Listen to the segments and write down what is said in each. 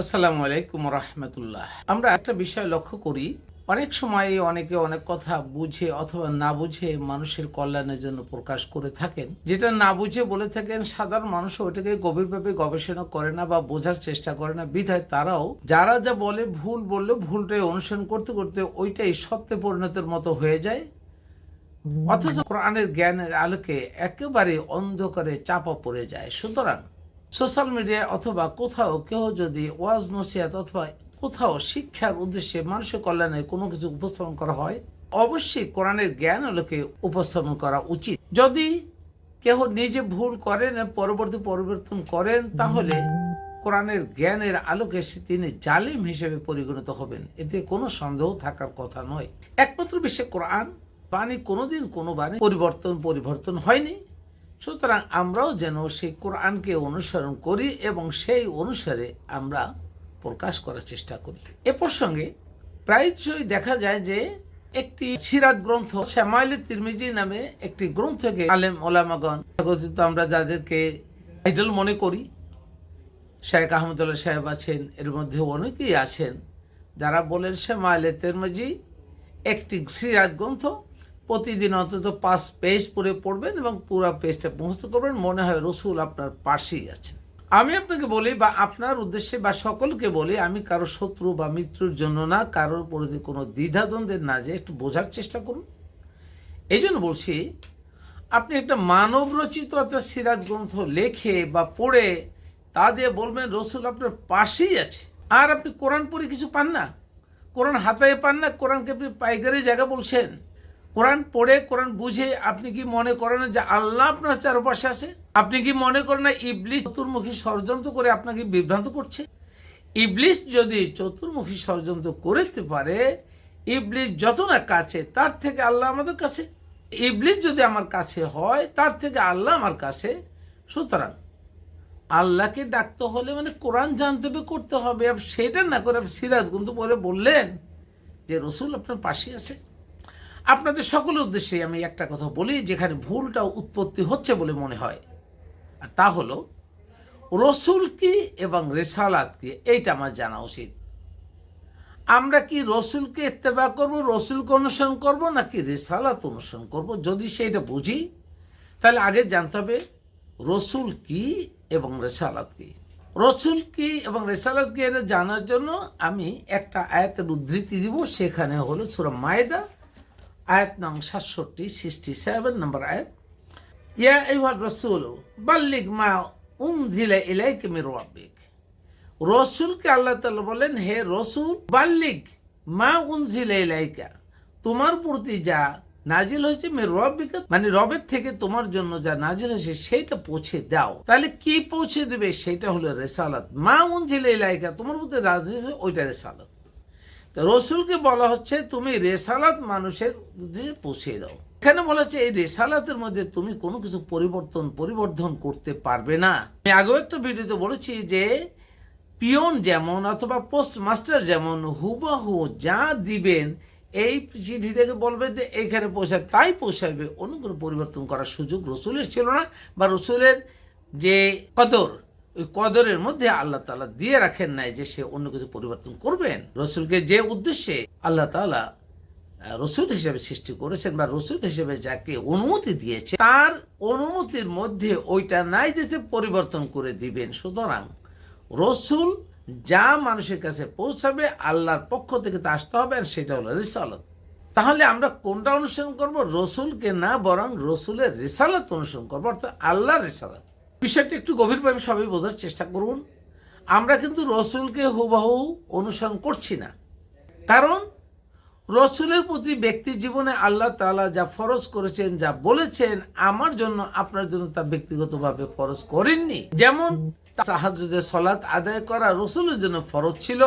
আসসালামু আলাইকুম রহমতুল্লাহ। আমরা একটা বিষয় লক্ষ্য করি, অনেক সময় অনেকে অনেক কথা বুঝে অথবা না বুঝে মানুষের কল্যাণের জন্য প্রকাশ করে থাকেন। যেটা না বুঝে বলে থাকেন, সাধারণ মানুষ ওইটাকে গভীরভাবে গবেষণা করে না বা বোঝার চেষ্টা করে না, বিধায় তারাও যারা যা বলে ভুল বললে ভুলটাই অনুসরণ করতে করতে ওইটাই সত্যে পরিণতের মতো হয়ে যায়। অথচ কোরআনের জ্ঞানের আলোকে একেবারে অন্ধকারে চাপা পড়ে যায়। সুতরাং সোশ্যাল মিডিয়া অথবা কোথাও কেউ যদি ওয়াজ নসিহত অথবা কোথাও শিক্ষার উদ্দেশ্যে মানুষের কল্যাণে কোনো কিছু উপস্থাপন করা হয়, অবশ্যই কোরআনের জ্ঞান আলোকে উপস্থাপন করা উচিত। যদি কেউ নিজে ভুল করেন পরিবর্তন করেন, তাহলে কোরআনের জ্ঞানের আলোকে তিনি জালিম হিসেবে পরিগণিত হবেন, এতে কোনো সন্দেহ থাকার কথা নয়। একমাত্র বিশ্বে কোরআন বাণী কোনোদিন কোনো বাণী পরিবর্তন হয়নি। সুতরাং আমরাও যেন সেই কোরআনকে অনুসরণ করি এবং সেই অনুসারে আমরা প্রকাশ করার চেষ্টা করি। এ প্রসঙ্গে প্রায়শই দেখা যায় যে একটি সিরাত গ্রন্থ শামাইল তিরমিজি নামে একটি গ্রন্থকে আলেম ওলামাগণ কথিত আমরা যাদেরকে আইডল মনে করি, শেখ আহমদুল্লাহ সাহেব আছেন, এর মধ্যে অনেকেই আছেন যারা বলেন শামাইল তিরমিজি একটি সিরাত গ্রন্থ, প্রতিদিন অন্তত 5 পেজ পড়বেন এবং পুরো পেজটা মুখস্থ করবেন, মনে হয় রসুল আপনার পাশেই আছেন। আমি আপনাকে বলি বা আপনার উদ্দেশ্যে বা সকলকে বলি, আমি কারো শত্রু বা মিত্রর জন্য না, কারোর প্রতি কোনো দ্বিধাদ্বন্দ্বের না, যে একটু বোঝার চেষ্টা করুন। এই জন্য বলছি, আপনি একটা মানব রচিত একটা সিরাত গ্রন্থ লেখে বা পড়ে তা দিয়ে বলবেন রসুল আপনার পাশেই আছে, আর আপনি কোরআন পড়ে কিছু পান না, কোরআন হাতায় পান না, কোরআনকে আপনি পাইকারি জায়গা বলছেন। কোরআন পড়ে কোরআন বুঝে আপনি কি মনে করেন যে আল্লাহ আপনার চারপাশে আছে? আপনি কি মনে করেন না ইবলিস চতুর্মুখী ষড়যন্ত্র করে আপনাকে বিভ্রান্ত করছে? ইবলিস যদি চতুর্মুখী ষড়যন্ত্র করতে পারে, ইবলিস যত না কাছে, তার থেকে আল্লাহ আমাদের কাছে। ইবলিস যদি আমার কাছে হয়, তার থেকে আল্লাহ আমার কাছে। সুতরাং আল্লাহকে ডাকতে হলে মানে কোরআন জানতে হবে, করতে হবে। সেটা না করে সিরাজ কিন্তু পরে বললেন যে রসুল আপনার পাশে আছে। আপনাদের সকলের উদ্দেশ্যে আমি একটা কথা বলি, যেখানে ভুলটা উৎপত্তি হচ্ছে বলে মনে হয়, আর তা হলো রসুল কি এবং রেসালাত কি, এইটা আমার জানা উচিত। আমরা কি রসুলকে ইত্তেবা করব, রসুলকে অনুসরণ করব, নাকি রেসালাত অনুসরণ করব? যদি সেইটা বুঝি, তাহলে আগে জানতে হবে রসুল কি এবং রেসালাত কি। রসুল কি এবং রেসালাত কি এটা জানার জন্য আমি একটা আয়াতের উদ্ধৃতি দিব। সেখানে হলো সূরা মায়েদা আয়াত নং 67 নম্বর আয়াত, ইয়া আইয়ুহার রাসূল বাল্লিগ মা উনজিলা ইলাইকা মির রাব্বিক। রসুলকে আল্লাহ তাআলা বলেন, হে রসুল, বাল্লিগ মা উনজিলা ইলাইকা, তোমার প্রতি যা নাজিল হয়েছে মির রাব্বিকা, মানে রবের থেকে তোমার জন্য যা নাজিল হয়েছে সেটা পৌঁছে দাও। তাহলে কি পৌঁছে দেবে? সেটা হলো রেসালাত। মা উনজিলা ইলাইকা, তোমার প্রতি নাজিল হয়েছে ওইটা রেসালাত। রসুলকে বলা হচ্ছে তুমি রেসালাত মানুষের উদ্দেশ্যে পৌঁছে দাও। এখানে বলা হচ্ছে এই রেসালাতের মধ্যে তুমি কোনো কিছু পরিবর্তন করতে পারবে না। আমি আগেও একটা ভিডিওতে বলেছি যে পিয়ন যেমন অথবা পোস্ট মাস্টার যেমন হুবাহু যা দিবেন এই চিঠি থেকে বলবে যে এইখানে পৌঁছায়, তাই পৌঁছাবে। অন্য কোনো পরিবর্তন করার সুযোগ রসুলের ছিল না, বা রসুলের যে কদর, ওই কদরের মধ্যে আল্লাহ তাআলা দিয়ে রাখেন নাই যে সে অন্য কিছু পরিবর্তন করবেন। রসুলকে যে উদ্দেশ্যে আল্লাহ তাআলা রসুল হিসেবে সৃষ্টি করেছেন বা রসুল হিসেবে যাকে অনুমতি দিয়েছে, তার অনুমতির মধ্যে ওইটা নাই যেতে পরিবর্তন করে দিবেন। সুতরাং রসুল যা মানুষের কাছে পৌঁছাবে আল্লাহর পক্ষ থেকে তা আসতে হবে, আর সেটা হলো রিসালাত। তাহলে আমরা কোনটা অনুসরণ করব? রসুলকে না, বরং রসুলের রিসালাত অনুসরণ করবো, অর্থাৎ আল্লাহর রিসালাত। বিষয়টা একটু গভীরভাবে সবাই বোঝার চেষ্টা করুন। আমরা কিন্তু রসুলকে হুবহু অনুসরণ করছি না, কারণ রসুলের প্রতি ব্যক্তি জীবনে আল্লাহ তাআলা যা ফরজ করেছেন, যা বলেছেন আমার জন্য আপনার জন্য, তা ব্যক্তিগতভাবে ফরজ করেননি। যেমন তাহাজ্জুদের সালাত আদায় করা রসুলের জন্য ফরজ ছিল,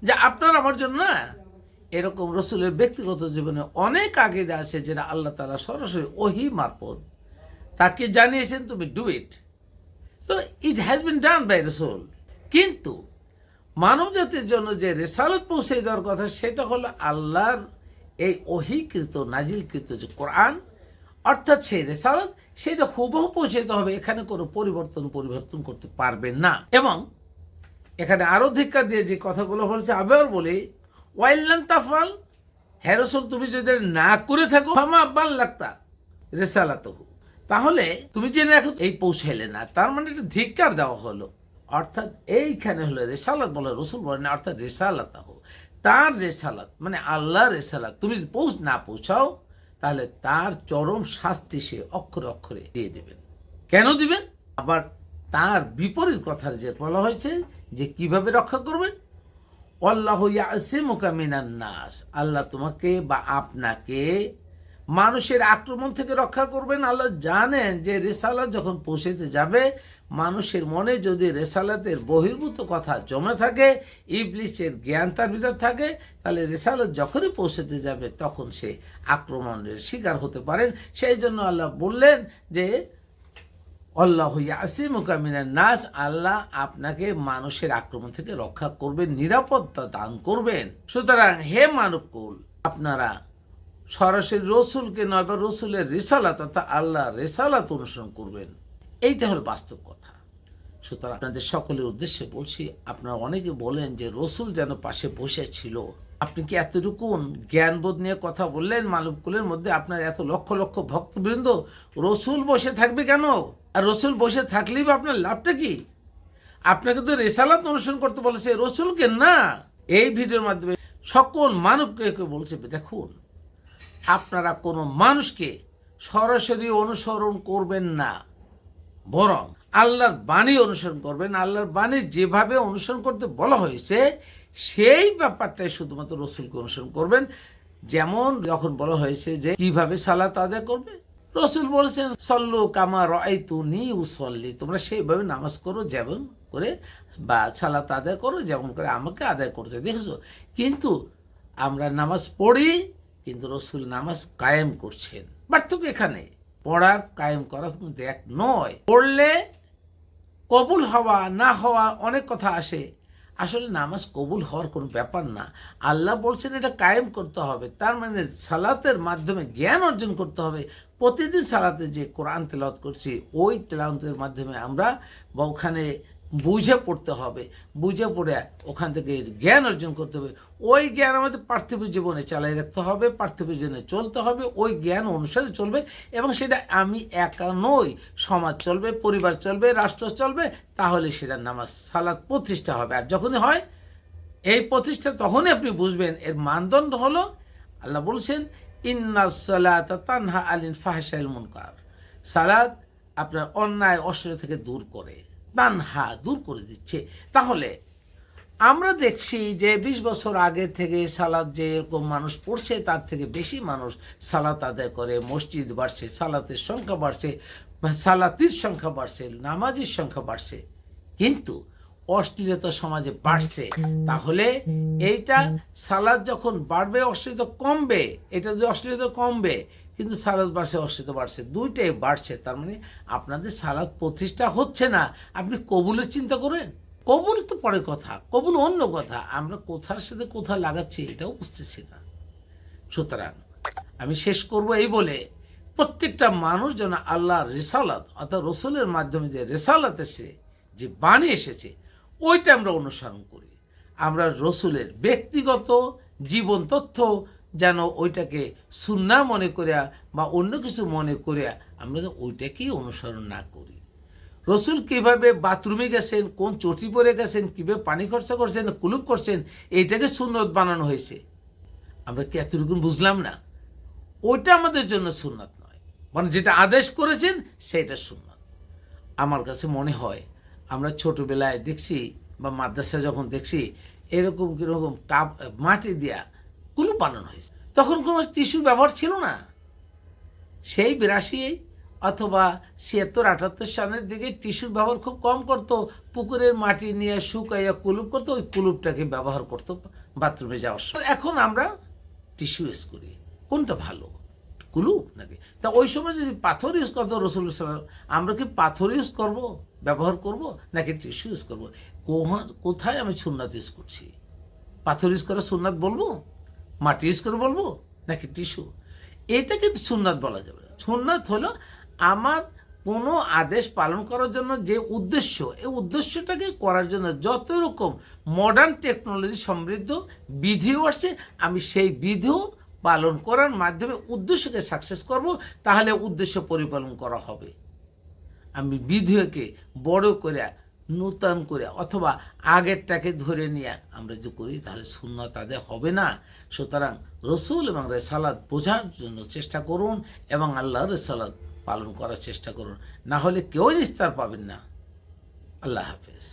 যা আপনার আমার জন্য না। এরকম রসুলের ব্যক্তিগত জীবনে অনেক আকিদা আছে যেটা আল্লাহ তাআলা সরাসরি ওহী মারফত তাকে জানিয়েছেন, তুমি ডু ইট। তো it has been done by রসুল। কিন্তু মানব জাতির জন্য যে রেসালাত পৌঁছে দেওয়ার কথা, সেটা হলো আল্লাহর এই ওহীকৃত নাজিলকৃত যে কোরআন, অর্থাৎ সেই রেসালাত, সেটা হুবহু পৌঁছে দিতে হবে। এখানে কোনো পরিবর্তন করতে পারবেন না। এবং এখানে আরো ধিক্কার দিয়ে যে কথাগুলো বলছে আবার বলি, ওয়াইল্লান তাফাল, হ্যাঁ রাসূল তুমি যদি না করে থাকো, ফামা বাল্লাগতা রিসালাতাহু, তাহলে তুমি জেনে রাখো এই পৌঁছাইলে না, তার মানে একটা ধিক্কার দেওয়া হলো। অর্থাৎ এইখানে হলো রেসালাত বলে, রসুল বলেন না, অর্থাৎ রেসালাতাহু, তার রেসালাত মানে আল্লাহর রেসালাত তুমি না পৌঁছাও, তাহলে তার চরম শাস্তি সে অক্ষরে অক্ষরে দিয়ে দেবেন। কেন দিবেন? আবার তার বিপরীত কথা যে বলা হয়েছে যে কিভাবে রক্ষা করবেন, আল্লাহু ইয়াসিমুকা মিনান নাস, আল্লাহ তোমাকে বা আপনাকে মানুষের আক্রমণ থেকে রক্ষা করবেন। আল্লাহ জানেন যে রেসালাত যখন পৌঁছাতে যাবে, মানুষের মনে যদি রেসালাতের বহির্ভূত কথা জমে থাকে, ইবলিসের জ্ঞান তার ভিতর থাকে, তাহলে রেসালাত যখনই পৌঁছাতে যাবে তখন সে আক্রমণের শিকার হতে পারেন। সেই জন্য আল্লাহ বললেন যে আল্লাহু ইয়াসিমুকা মিনান নাস, আল্লাহ আপনাকে মানুষের আক্রমণ থেকে রক্ষা করবেন, নিরাপত্তা দান করবেন। সুতরাং হে মানবকুল, আপনারা সরাসরি রসুলকে নয় বা রসুলের রিসালাত অর্থাৎ আল্লাহ রিসালাত অনুসরণ করবেন। এইটা হলো বাস্তব কথা। সুতরাং আপনাদের সকলের উদ্দেশ্যে বলছি, আপনারা অনেকে বলেন যে রসুল যেন পাশে বসে ছিল। আপনি কি এতটুকুন জ্ঞানবোধ নিয়ে কথা বললেন? মানবকুলের মধ্যে আপনার এত লক্ষ লক্ষ ভক্তবৃন্দ, রসুল বসে থাকবে কেন? আর রসুল বসে থাকলেই বা আপনার লাভটা কি? আপনাকে তো রেসালাত অনুসরণ করতে বলেছে, রসুলকে না। এই ভিডিওর মাধ্যমে সকল মানবকে বলছে, দেখুন আপনারা কোনো মানুষকে সরাসরি অনুসরণ করবেন না, বরং আল্লাহর বাণী অনুসরণ করবেন। আল্লাহর বাণী যেভাবে অনুসরণ করতে বলা হয়েছে সেই ব্যাপারটাই শুধুমাত্র রসুলকে অনুসরণ করবেন। যেমন যখন বলা হয়েছে যে কিভাবে সালাত আদায় করবে, রসুল বলেছেন সল্লু কামা রাআইতুনি উসল্লি, তোমরা সেইভাবে নামাজ করো যেমন করে, বা সালাত আদায় করো যেমন করে আমাকে আদায় করতে দেখেছো। কিন্তু আমরা নামাজ পড়ি, কিন্তু রসুল নামাজ কায়েম করছেন। পার্থক্য এখানে, পড়া কায়েম করা কিন্তু এক নয়। পড়লে কবুল হওয়া না হওয়া অনেক কথা আসে, আসলে নামাজ কবুল হওয়ার কোনো ব্যাপার না। আল্লাহ বলছেন এটা কায়েম করতে হবে, তার মানে সালাতের মাধ্যমে জ্ঞান অর্জন করতে হবে। প্রতিদিন সালাতে যে কোরআন তেলাওয়াত করছি, ওই তেলাওয়াতের মাধ্যমে আমরা বা ওখানে বুঝে পড়তে হবে, বুঝে পড়ে ওখান থেকে জ্ঞান অর্জন করতে হবে। ওই জ্ঞান আমাদের পার্থিব জীবনে চালাই রাখতে হবে, পার্থিব জীবনে চলতে হবে, ওই জ্ঞান অনুসারে চলবে। এবং সেটা আমি একা নই, সমাজ চলবে, পরিবার চলবে, রাষ্ট্র চলবে, তাহলে সেটা নামাজ সালাত প্রতিষ্ঠা হবে। আর যখনই হয় এই প্রতিষ্ঠা, তখনই আপনি বুঝবেন এর মানদণ্ড হলো, আল্লাহ বলছেন ইন্নাস সালাতা তানহা আনিল ফাহশাইল মুনকার, সালাত আপনার অন্যায় অশ্লীল থেকে দূর করে, তানহা দূর করে দিচ্ছে। তাহলে আমরা দেখছি যে 20 বছর আগে থেকে সালাত যে এরকম মানুষ পড়ছে, তার থেকে বেশি মানুষ সালাত আদায় করে, মসজিদ বাড়ছে, সালাতের সংখ্যা বাড়ছে, সালাতির সংখ্যা বাড়ছে, নামাজের সংখ্যা বাড়ছে, কিন্তু অশ্লীলতা সমাজে বাড়ছে। তাহলে এইটা সালাত যখন বাড়বে অশ্লীলতা কমবে, এটা যদি অশ্লীলতা কমবে, কিন্তু সালাত বাড়ছে অশ্লীলতা বাড়ছে, দুইটাই বাড়ছে। তার মানে আপনাদের সালাত প্রতিষ্ঠা হচ্ছে না। আপনি কবুলের চিন্তা করেন, কবুল তো পরে কথা, কবুল অন্য কথা, আমরা কোথার সাথে কোথা লাগাচ্ছি এটাও বুঝতেছি না। সুতরাং আমি শেষ করব এই বলে, প্রত্যেকটা মানুষ যেন আল্লাহর রিসালাত অর্থাৎ রসুলের মাধ্যমে যে রিসালাত এসে যে বাণী এসেছে ওইটা আমরা অনুসরণ করি। আমরা রসুলের ব্যক্তিগত জীবন তথ্য যেন ওইটাকে সুন্নাহ মনে করিয়া বা অন্য কিছু মনে করিয়া আমরা ওইটাকেই অনুসরণ না করি। রসুল কীভাবে বাথরুমে গেছেন, কোন চটি পরে গেছেন, কীভাবে পানি খরচা করছেন, কুলুপ করছেন, এইটাকে সুন্নত বানানো হয়েছে। আমরা কি এতটুকু বুঝলাম না? ওইটা আমাদের জন্য সুন্নাত নয়, মানে যেটা আদেশ করেছেন সেইটা সুন্নাত। আমার কাছে মনে হয় আমরা ছোটোবেলায় দেখছি বা মাদ্রাসা যখন দেখছি এরকম কীরকম কাপ মাটি দিয়া কুলুপ বানানো হয়েছে, তখন কোনো টিস্যুর ব্যবহার ছিল না। সেই 82 অথবা 76-78 সালের দিকে টিস্যুর ব্যবহার খুব কম করতো, পুকুরের মাটি নিয়ে শুকাইয়া কুলুপ করতো, ওই কুলুপটাকে ব্যবহার করতো বাথরুমে যাওয়ার সময়। এখন আমরা টিস্যু ইউজ করি, কোনটা ভালো, কুলুপ নাকি? তা ওই সময় যদি পাথর ইউজ করতো রসুল সাল্লাল্লাহু আলাইহি ওয়াসাল্লাম, আমরা কি পাথর ইউজ করব, ব্যবহার করব, নাকি টিস্যু ইউজ করবো? কোথায় আমি সুন্নাত ইউজ করছি? পাথর ইউজ করা সুন্নাত বলবো, মাটি ইউজ করে বলবো, নাকি টিস্যু? এটাকে সুন্নাত বলা যাবে না। সুন্নাত হলো আমার কোনো আদেশ পালন করার জন্য যে উদ্দেশ্য, এই উদ্দেশ্যটাকে করার জন্য যত রকম মডার্ন টেকনোলজি সমৃদ্ধ বিধিও আসছে, আমি সেই বিধিও পালন করার মাধ্যমে উদ্দেশ্যকে সাকসেস করব, তাহলে উদ্দেশ্য পরিপালন করা হবে। আমি বিধিকে বড় করে নূতন করে অথবা আগেরটাকে ধরে নিয়ে আমরা যে করি, তাহলে সুন্নাত আদায় হবে না। সুতরাং রসুল এবং রেসালাত বোঝার জন্য চেষ্টা করুন এবং আল্লাহর রেসালাত পালন করার চেষ্টা করুন, না হলে কেউই নিস্তার পাবেন না। আল্লাহ হাফেজ।